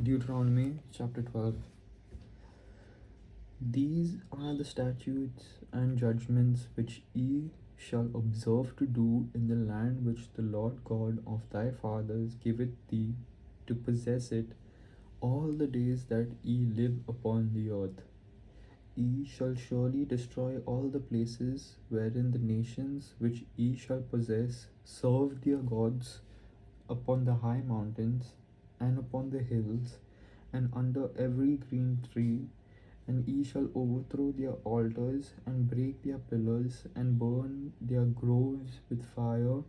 Deuteronomy chapter 12. These are the statutes and judgments which ye shall observe to do in the land which the Lord God of thy fathers giveth thee to possess it all the days that ye live upon the earth. Ye shall surely destroy all the places wherein the nations which ye shall possess serve their gods upon the high mountains and upon the hills and under every green tree, and ye shall overthrow their altars and break their pillars and burn their groves with fire,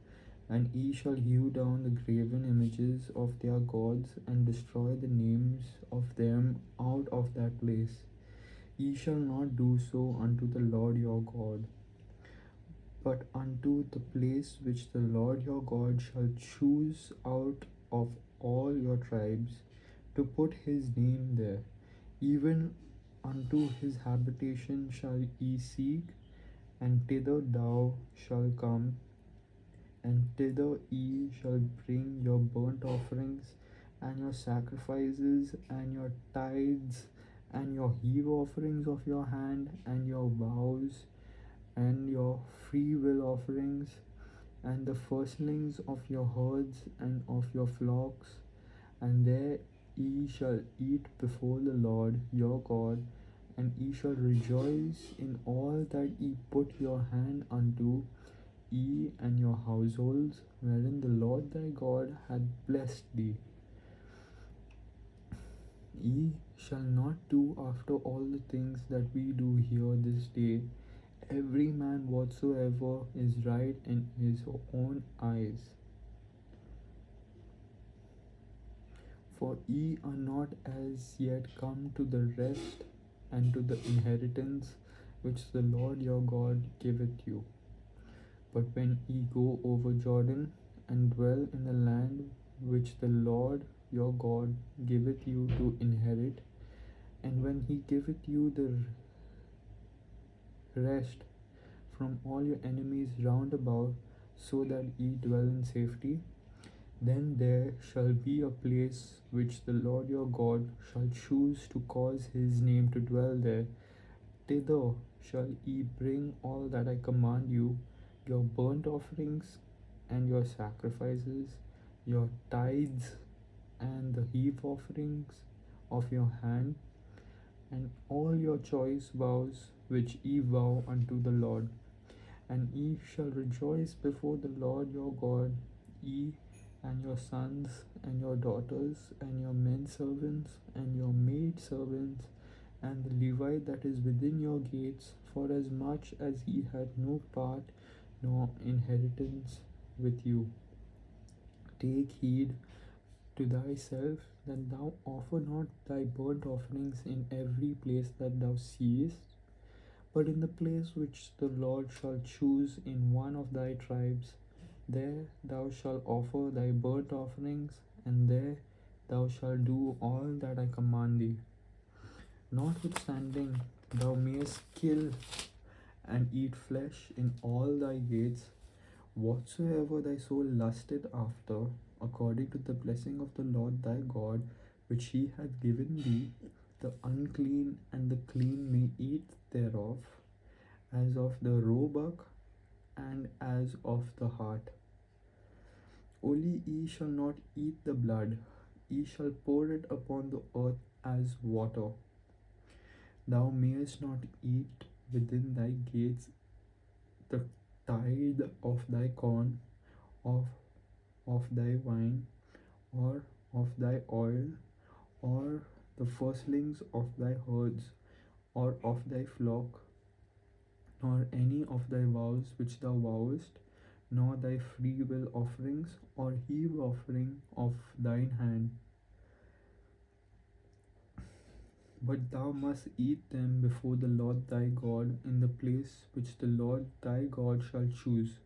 and ye shall hew down the graven images of their gods and destroy the names of them out of that place. Ye shall not do so unto the Lord your God, but unto the place which the Lord your God shall choose out of all your tribes to put his name there, even unto his habitation shall ye seek, and thither thou shalt come, and thither ye shall bring your burnt offerings, and your sacrifices, and your tithes, and your heave offerings of your hand, and your vows, and your free will offerings, and the firstlings of your herds and of your flocks, and there ye shall eat before the Lord your God, and ye shall rejoice in all that ye put your hand unto, ye and your households, wherein the Lord thy God hath blessed thee. Ye shall not do after all the things that we do here this day, every man whatsoever is right in his own eyes. For ye are not as yet come to the rest and to the inheritance which the Lord your God giveth you. But when ye go over Jordan and dwell in the land which the Lord your God giveth you to inherit, and when he giveth you the rest from all your enemies round about, so that ye dwell in safety, then there shall be a place which the Lord your God shall choose to cause his name to dwell there. Thither shall ye bring all that I command you, your burnt offerings and your sacrifices, your tithes and the heave offerings of your hand, and all your choice vows which ye vow unto the Lord. And ye shall rejoice before the Lord your God, ye and your sons and your daughters and your men servants and your maid servants and the Levite that is within your gates, for as much as he had no part nor inheritance with you. Take heed to thyself that thou offer not thy burnt offerings in every place that thou seest, but in the place which the Lord shall choose in one of thy tribes, there thou shalt offer thy burnt offerings, and there thou shalt do all that I command thee. Notwithstanding, thou mayest kill and eat flesh in all thy gates, whatsoever thy soul lusteth after, according to the blessing of the Lord thy God, which he hath given thee, the unclean and the clean may eat thereof, as of the roebuck and as of the hart. Only ye shall not eat the blood, ye shall pour it upon the earth as water. Thou mayest not eat within thy gates the tithe of thy corn, of thy wine, or of thy oil, or the firstlings of thy herds, or of thy flock, nor any of thy vows which thou vowest, nor thy free will offerings, or heave offering of thine hand. But thou must eat them before the Lord thy God in the place which the Lord thy God shall choose,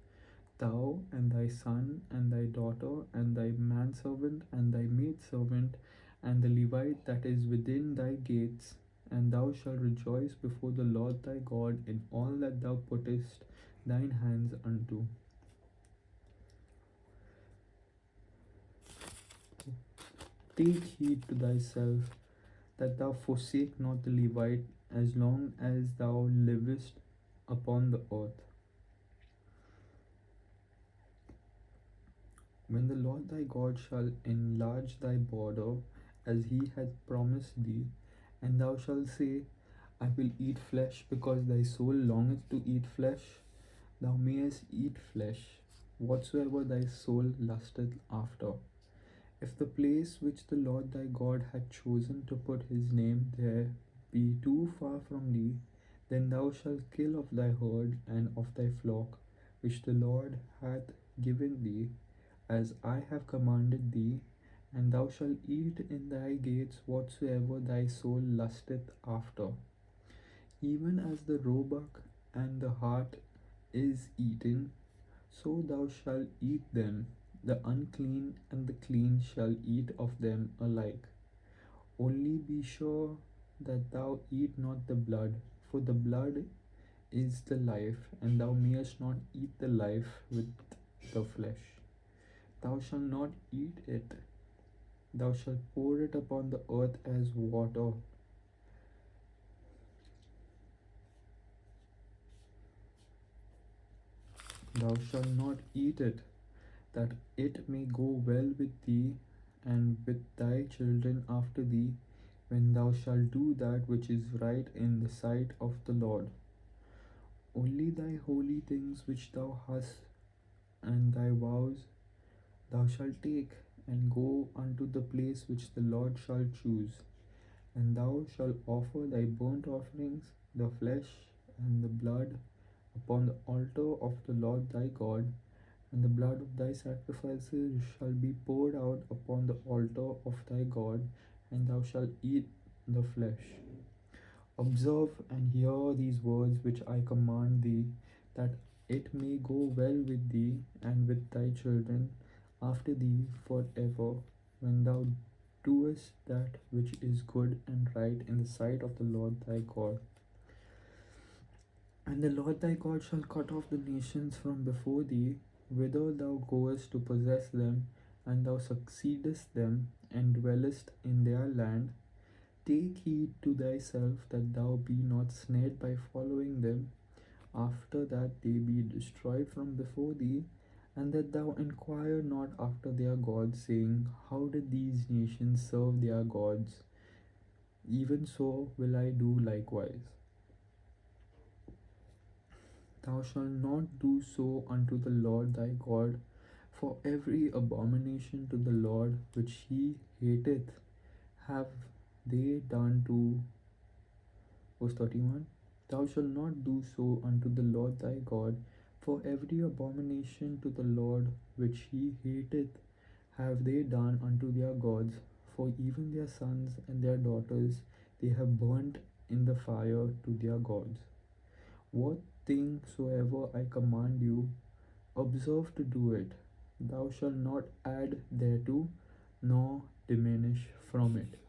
thou and thy son and thy daughter and thy manservant and thy maidservant and the Levite that is within thy gates, and thou shalt rejoice before the Lord thy God in all that thou puttest thine hands unto. Take heed to thyself that thou forsake not the Levite as long as thou livest upon the earth. When the Lord thy God shall enlarge thy border as he hath promised thee, and thou shalt say, I will eat flesh, because thy soul longeth to eat flesh, thou mayest eat flesh, whatsoever thy soul lusteth after. If the place which the Lord thy God hath chosen to put his name there be too far from thee, then thou shalt kill of thy herd and of thy flock, which the Lord hath given thee, as I have commanded thee, and thou shalt eat in thy gates whatsoever thy soul lusteth after. Even as the roebuck and the hart is eaten, so thou shalt eat them. The unclean and the clean shall eat of them alike. Only be sure that thou eat not the blood, for the blood is the life, and thou mayest not eat the life with the flesh. Thou shalt not eat it, thou shalt pour it upon the earth as water. Thou shalt not eat it, that it may go well with thee and with thy children after thee, when thou shalt do that which is right in the sight of the Lord. Only thy holy things which thou hast and thy vows thou shalt take, and go unto the place which the Lord shall choose. And thou shalt offer thy burnt offerings, the flesh and the blood, upon the altar of the Lord thy God, and the blood of thy sacrifices shall be poured out upon the altar of thy God, and thou shalt eat the flesh. Observe and hear these words which I command thee, that it may go well with thee and with thy children after thee forever, when thou doest that which is good and right in the sight of the Lord thy God. And the Lord thy God shall cut off the nations from before thee, whither thou goest to possess them, and thou succeedest them, and dwellest in their land. Take heed to thyself that thou be not snared by following them, after that they be destroyed from before thee, and that thou inquire not after their gods, saying, how did these nations serve their gods? Even so will I do likewise. Thou shalt not do so unto the Lord thy God, for every abomination to the Lord which he hateth have they done to. Verse 31. Thou shalt not do so unto the Lord thy God, for every abomination to the Lord which he hateth have they done unto their gods, for even their sons and their daughters they have burnt in the fire to their gods. What thing soever I command you, observe to do it. Thou shalt not add thereto, nor diminish from it.